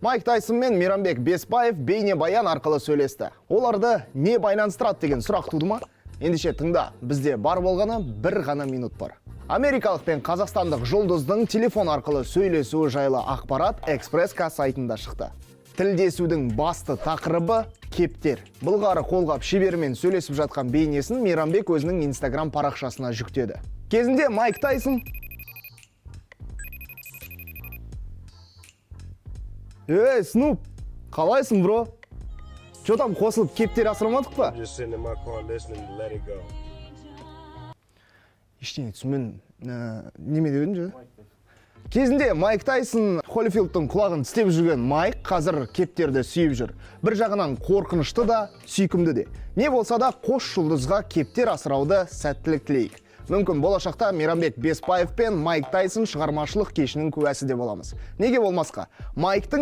Майк Тайсон мен Мейрамбек Беспаев бейне баян арқылы сөйлесті. Оларды не байланыстырады деген сұрақ туды ма? Ендеше тыңда, бізде бар болғаны бір ғана минут бар. Америкалық пен қазақстандық жұлдыздың телефон арқылы сөйлесуі жайлы ақпарат Экспресс-ка сайтында шықты. Тілдесудің басты тақырыбы кептер. Былғары қолғап шеберімен сөйлесіп жатқан бейнесін Мейрамбек өзінің Инстаграм парақшасына жүктеді. Кезінде Майк Тайсон «Эй, Снуп, қалайсың, бро? Чо там қосылып кептер асырамадық па?» Ештеңе түсінбедім. Неме дедің жа? Кезінде Майк Тайсон Холлифилдтың құлағын тістеп жүрген Майк қазір кептерді сүйіп жүр. Бір жағынан қорқынышты да, сүйкімді де. Не болса да қос жұлдызға кептер асырауды сәттілік тілейік. Мүмкін болашақта Мейрамбек Беспаев пен Майк Тайсон шығармашылық кешінің куәсі де боламыз. Неге болмасқа? Майктың